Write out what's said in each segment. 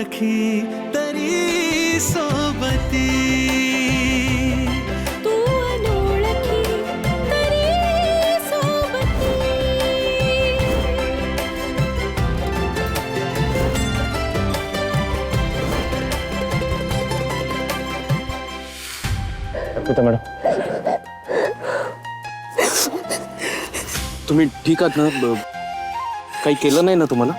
अनोळखी तरी सोबती, तू अनोळखी तरी सोबती. अर्पिता मॅडम, तुम्ही ठीक आहात ना? काही केलं नाही ना तुम्हाला?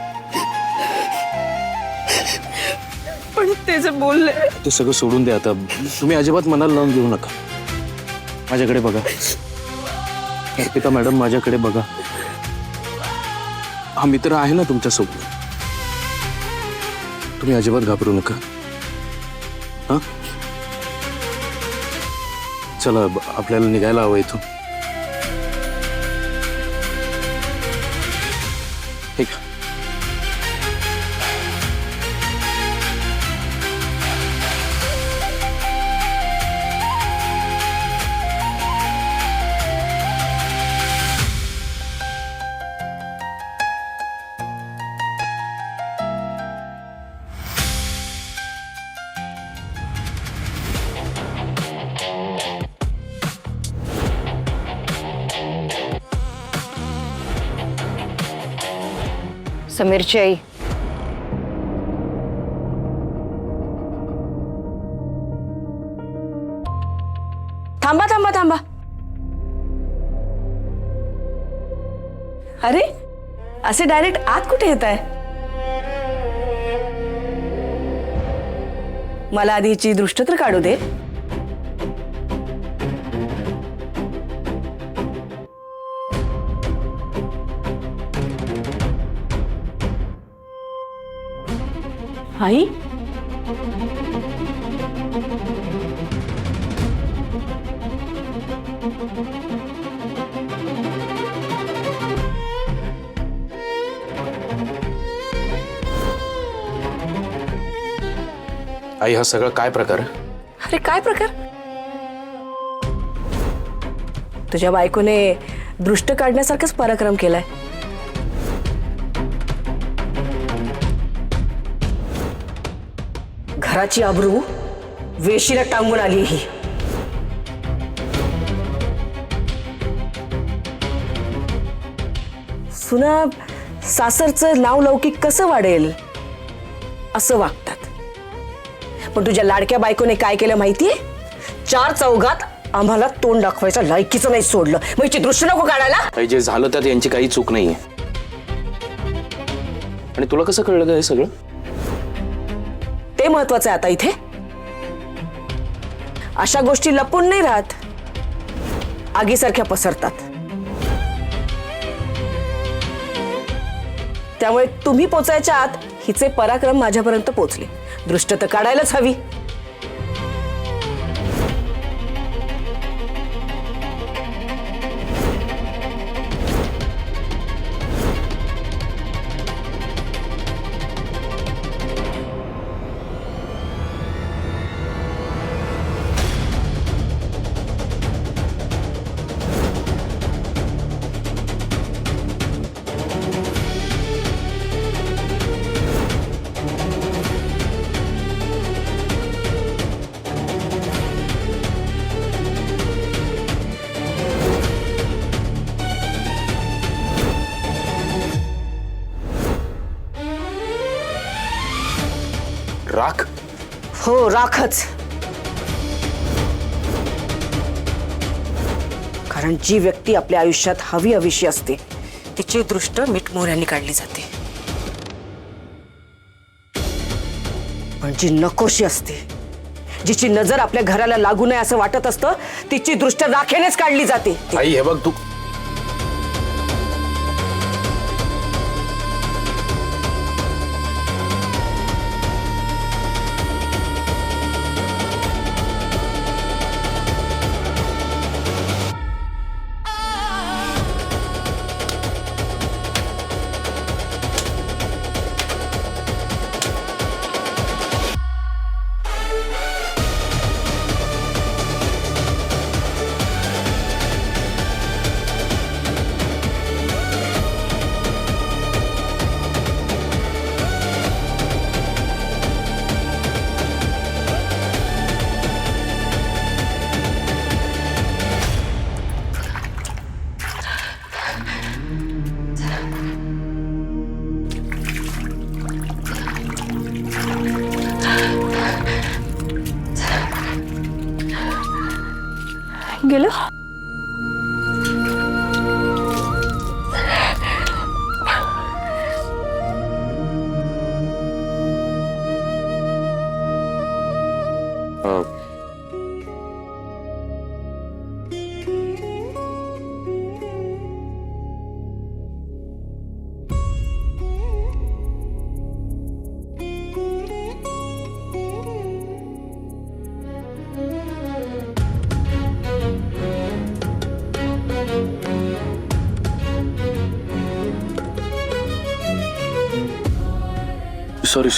पण ते जे बोलले, ते सगळं सोडून द्या आता. तुम्ही अजिबात मनाला लावून घेऊ नका. माझ्याकडे बघा अर्पिता मॅडम, माझ्याकडे बघा. हा मित्र आहे ना तुमच्यासोबत. तुम्ही अजिबात घाबरू नका. हा, चला आपल्याला निघायला हवं इथून. ठीक आहे. समीरची आई, थांबा थांबा थांबा. अरे असे डायरेक्ट आत कुठे येत आहे? मला आधीची दृष्ट तर काढू दे. आई, आई, हा सगळा काय प्रकार आहे? अरे काय प्रकार? तुझ्या बायकोने दृष्ट काढण्यासारखाच पराक्रम केलाय. घराची अब्रू वेशीला टांगून आली ही. सुना सासरचं नाव लौकिक कसं वाढेल असं वागतात. पण तुझ्या लाडक्या बायकोने काय केलं माहितीये? चार चौघात आम्हाला तोंड दाखवायचं लायकीचं नाही सोडलं. मग हिची दृष्ट नको काढायला. काही जे झालं त्यात यांची काही चूक नाहीये. आणि तुला कसं कळलं का हे सगळं? ते महत्वाचं आहे आता इथे. अशा गोष्टी लपून नाही राहत, आगीसारख्या पसरतात. त्यामुळे तुम्ही पोचायच्या आत हिचे पराक्रम माझ्यापर्यंत पोचले. दृष्ट तर काढायलाच हवी. राख? हो, राखच. कारण जी व्यक्ती आपल्या आयुष्यात हवी हवीशी असते तिची दृष्ट मिठमोहऱ्यांनी काढली जाते. पण जी नकोशी असते, जिची नजर आपल्या घराला लागू नये असं वाटत असतं, तिची दृष्ट राखेनेच काढली जाते. आई, हे बघ तू. गेलं? सॉरी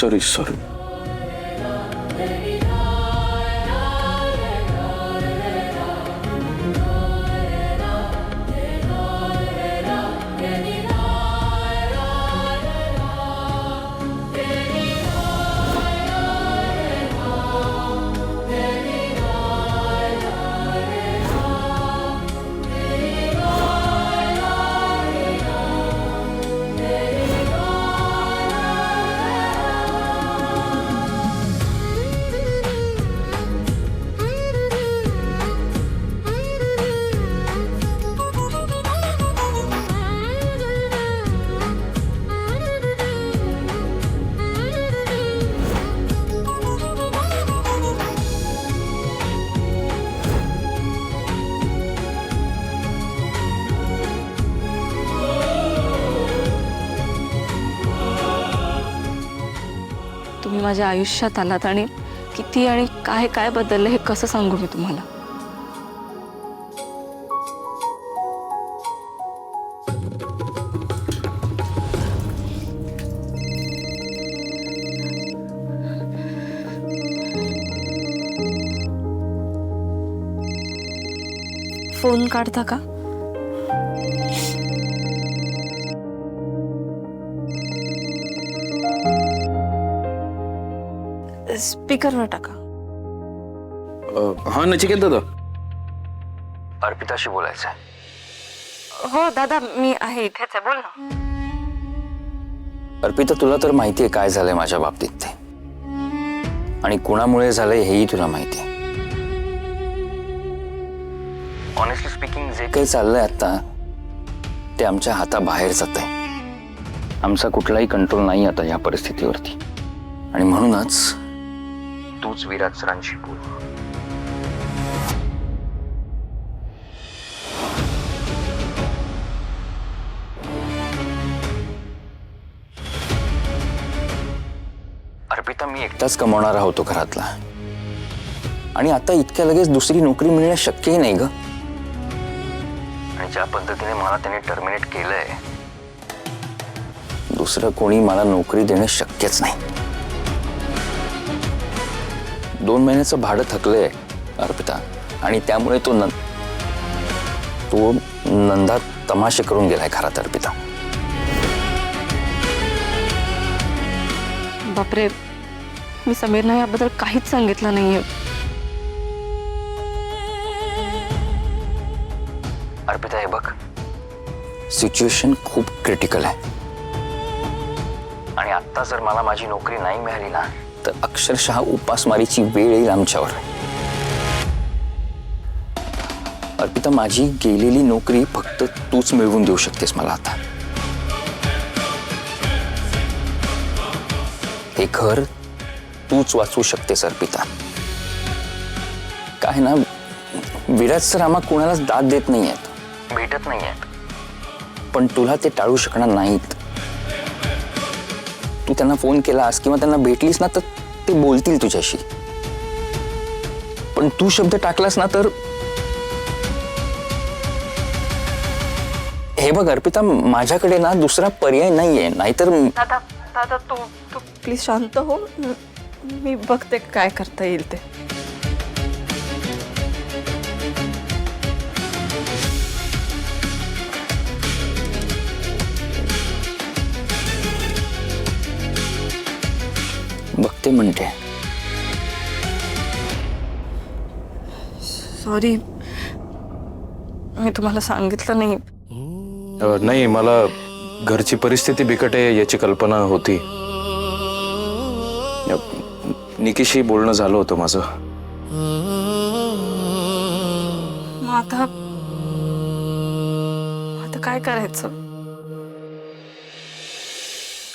तुम्ही माझ्या आयुष्यात आलात आणि किती आणि काय काय बदललं हे कसं सांगू मी तुम्हाला? फोन काढता का? स्पीकरवर टाका. हा नचिकेत दादा, अर्पिताशी बोलायचंय. हो दादा, मी आहे इथेच आहे, बोल ना. अर्पिता, तुला तर माहितीये काय झालंय माझ्या बाबतीत ते, आणि कुणामुळे झालंय हेही तुला माहितीये. ऑनेस्टली स्पीकिंग, जे काही चाललंय आता ते आमच्या हाताबाहेर जात आहे. आमचा कुठलाही कंट्रोल नाही आता या परिस्थितीवरती, आणि म्हणूनच तूच विराज सरांशी बोल. अर्पिता, मी एकटाच कमवणारा होतो घरातला, आणि आता इतक्या लगेच दुसरी नोकरी मिळणं शक्यही नाही ग. आणि ज्या पद्धतीने मला त्याने टर्मिनेट केलंय, दुसरं कोणी मला नोकरी देणं शक्यच नाही. 2 महिन्याचं भाडं थकलंय अर्पिता, आणि त्यामुळे तो नंदा तमाशे करून गेलाय घरात. अर्पिता, बापरे, मी समीरला याबद्दल काहीच सांगितलं नाहीये. अर्पिता, हे बघ, सिच्युएशन खूप क्रिटिकल आहे, आणि आता जर मला माझी नोकरी नाही मिळाली ना, तर अक्षरशः उपासमारीची वेळ येईल आमच्यावर. अर्पिता, माझी गेलेली नोकरी फक्त तूच मिळवून देऊ शकतेस मला आता. हे घर तूच वाचवू शकतेस अर्पिता. काय ना, विराज सर आम्हा कोणालाच दाद देत नाहीयेत, भेटत नाहीयेत, पण तुला ते टाळू शकणार नाहीत. तू त्यांना फोन केलास किंवा त्यांना भेटलीस ना, तर ते बोलतील तुझ्याशी, पण तू शब्द टाकलास ना, तर हे बघ अर्पिता, माझ्याकडे ना दुसरा पर्याय नाहीये. नाहीतर दादा दादा, तू प्लीज शांत हो. मी बघते काय करता येईल ते. बघते म्हणते. सॉरी, मी तुम्हाला सांगितलं नाही. नाही, मला घरची परिस्थिती बिकट आहे याची कल्पना होती. निकीशी बोलणं झालं होतं माझं. मग आता आता काय करायचं?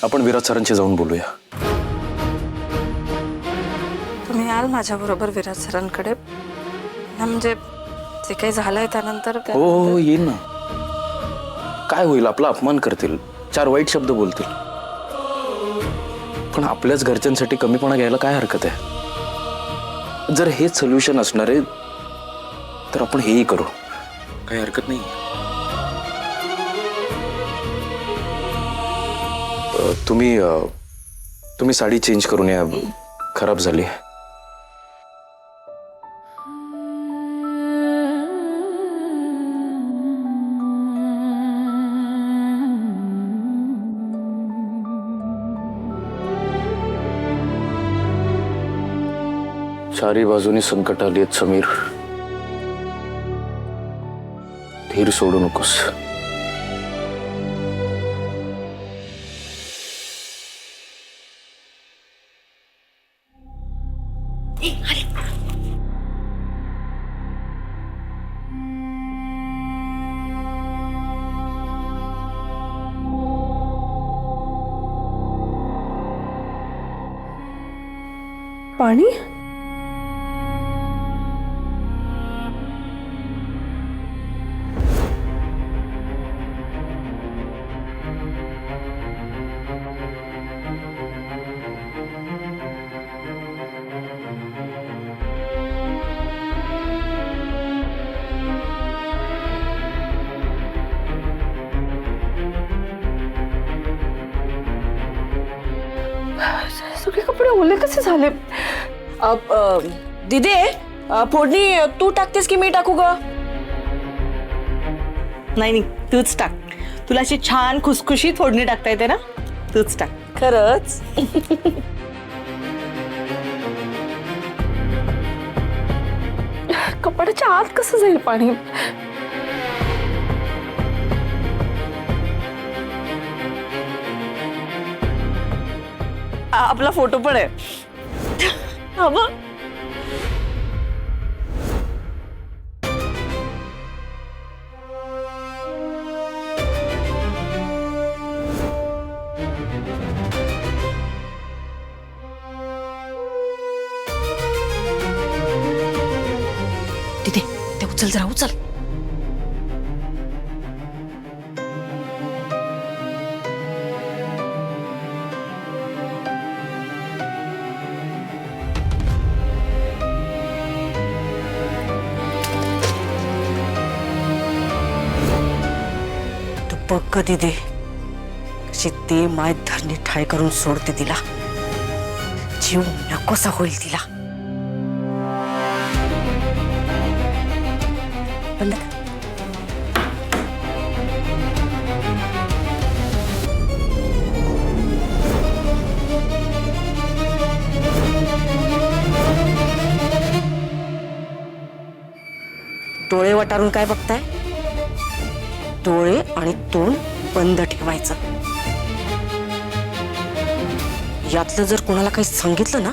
आपण विराज सरांशी जाऊन बोलूया. तुम्ही याल माझ्या बरोबर विराज सरांकडे ना, म्हणजे जे काही झालंय त्यानंतर हो हो येईल ना. काय होईल, आपला अपमान करतील, 4 वाईट शब्द बोलतील, पण आपल्याच घरच्यांसाठी कमीपणा घ्यायला काय हरकत आहे? जर हेच सोल्युशन असणार आहे तर आपण हेही करू, काही हरकत नाही. तुम्ही साडी चेंज करून या, खराब झाली. चारी बाजूनी संकट आली आहेत समीर. धीर सोडू नकोस. पाणी? सगळे कपडे ओले कसे झाले? दिदे, फोडणी तू टाकतेस की मी टाकू ग? नाही तूच टाक. तुला अशी छान खुसखुशीत फोडणी टाकता येते ना, तूच टाक. खरंच? कपड्याच्या आत कसं जाईल पाणी? आपला फोटो पण आहे. हा बघ. दिदे, ते उचल जरा, उचल. बघ कधी दे कशी ते माय धरणी ठाय करून सोडते तिला. जीव नकोसा होईल तिला. बंद कर. डोळे वटारून काय बघताय? डोळे आणि तोंड बंद ठेवायचं. यातलं जर कोणाला काही सांगितलं ना,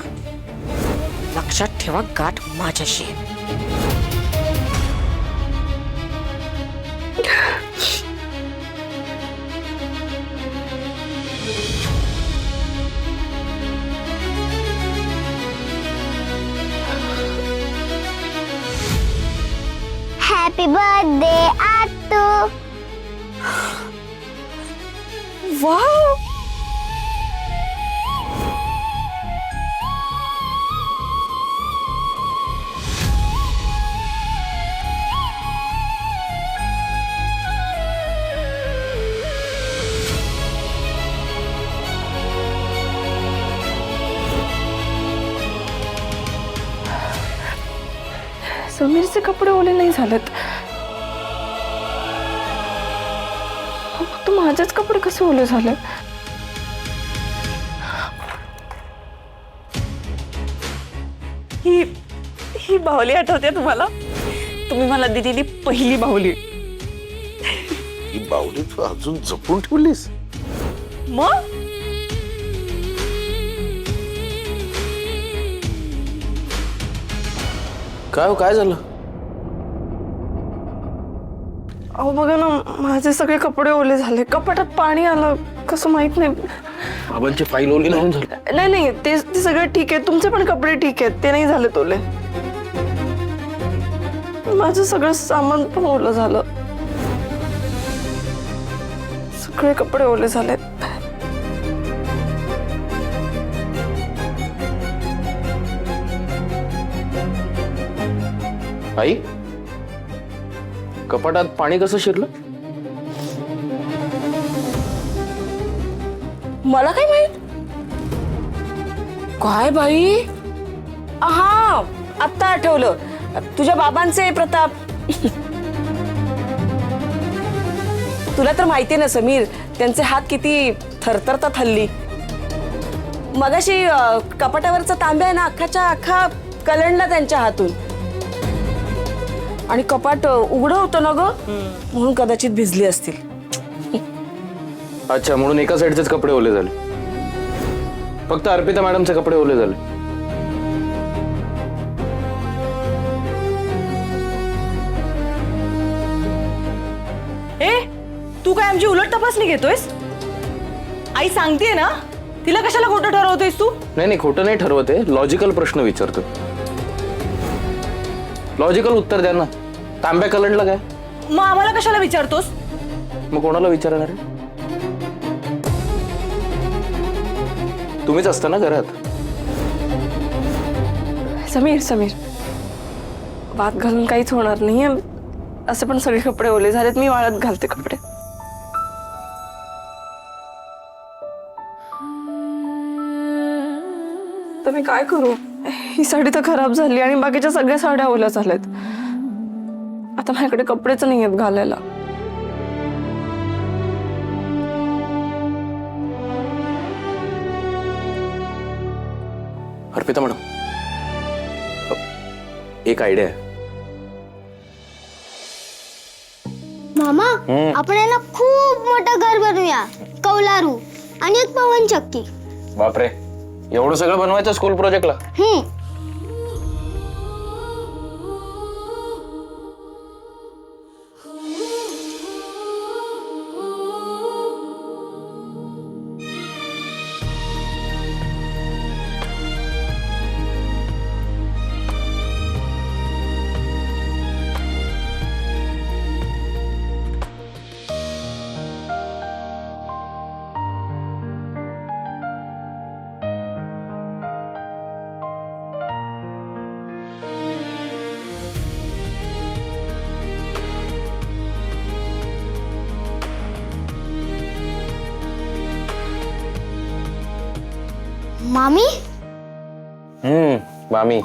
लक्षात ठेवा गाठ माझ्याशी आहे. Happy birthday, Attu! वाव, समीरचे कपडे ओले नाही झालेत. फक्त माझेच कपडे कसे ओले झाले? ही बाहुली आठवते तुम्हाला? तुम्ही मला दिलेली पहिली बाहुली. ही बाहुली तू अजून जपून ठेवलीस? मग काय हो, काय झालं? अहो बघा ना, माझे सगळे कपडे ओले झाले, कपाटात पाणी आलं, कसं माहित नाही. बाबांची फाईल ओली म्हणून झालं. नाही नाही, ते सगळं ठीक आहे, तुमचे पण कपडे ठीक आहेत, ते नाही झाले ओले. माझं सगळं सामान पण ओलं झालं, सगळे कपडे ओले झाले. आई, कपाटात पाणी कसं शिरलं? मला काय माहित? काय बाई? हा, आत्ता आठवलं, तुझ्या बाबांचे प्रताप. तुला तर माहितीये ना समीर, त्यांचे हात किती थरथरतात हल्ली. मगाशी कपाटावरचा तांब्या आहे ना, अख्खाच्या अख्खा कलंडला त्यांच्या हातून. आणि कपाट उघडं होतं ना ग, म्हणून कदाचित भिजली असतील. अच्छा, म्हणून एका साईडचेच कपडे ओले झाले. फक्त अर्पिता मॅडमचे कपडे ओले झाले. ए, तू काय आमची उलट तपासणी घेतोयस? आई सांगतेय ना, तिला कशाला खोटं ठरवतोयस तू? नाही नाही, खोटं नाही ठरवत आहे, लॉजिकल प्रश्न विचारतो. लॉजिकल उत्तर द्या ना. तांब्या कलंडला काय? मग आम्हाला कशाला विचारतोस? मग कोणाला विचारणार आहे? तुम्हीच असता ना घरात. समीर समीर, वाद घालून काहीच होणार नाहीये. असे पण सगळे कपडे ओले झालेत, मी वाळत घालते कपडे. तर मी काय करू? ही साडी तर खराब झाली आणि बाकीच्या सगळ्या साड्या ओल्या झाल्यात. आता माझ्याकडे कपडेच नाही आहेत घालायला. अर्पिता मॅडम, एक आयडिया आहे. मामा, आपण आहे ना खूप मोठं घर बनवूया, कौलारू आणि एक पवनचक्की. बापरे, एवढं सगळं बनवायचं स्कूल प्रोजेक्टला? मामी, मामी.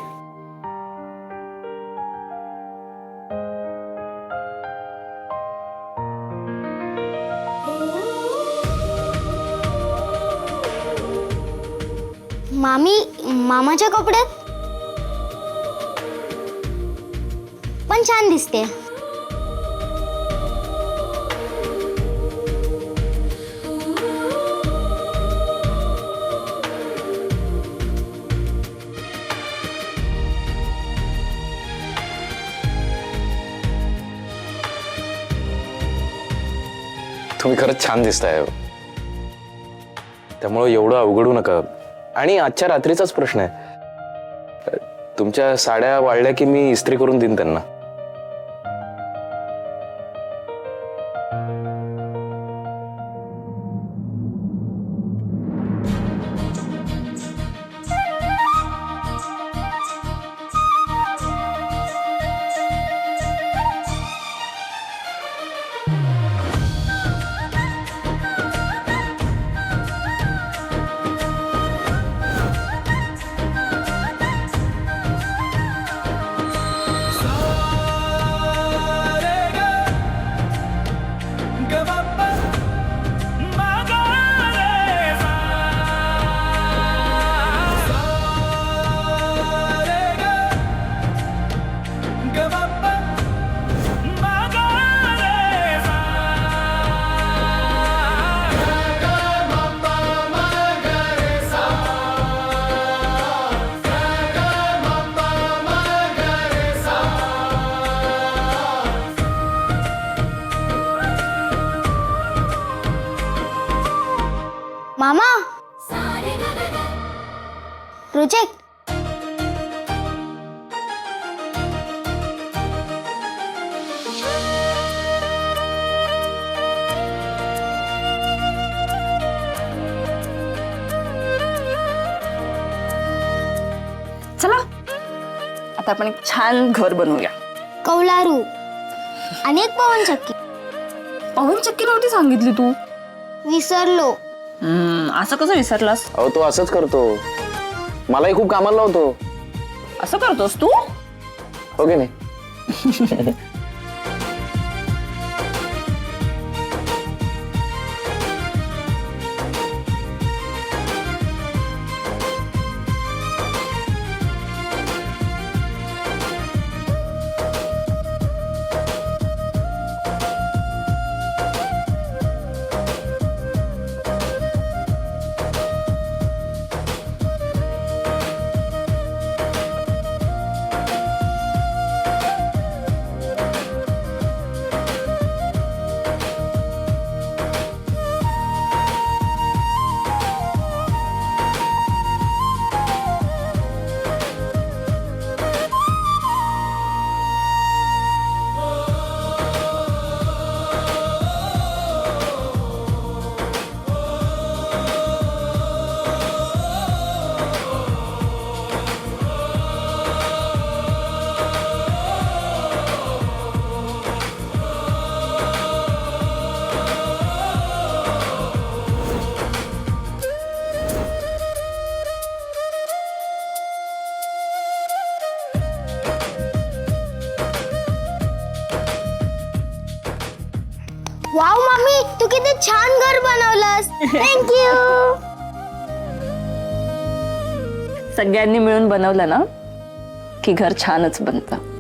मामी, मामाच्या कपड्यात पण छान दिसते. तुम्ही खरंच छान दिसताय, त्यामुळे एवढं अवघडू नका. आणि आजच्या रात्रीचाच प्रश्न आहे. तुमच्या साड्या वाळल्या की मी इस्त्री करून देईन त्यांना. प्रोजेक्ट. चला आता आपण एक छान घर बनवूया. कौलारू आणि एक पवनचक्की. पवनचक्की नव्हती सांगितली तू. विसरलो. असं कसं विसरलास? अहो तो असंच करतो, मलाही खूप कामाला लावतो. असं करतोस तू? हो की नाही? वाव मम्मी, तू किती छान घर बनवलंस. थँक्यू. सगळ्यांनी मिळून बनवलं ना की घर छानच बनतं.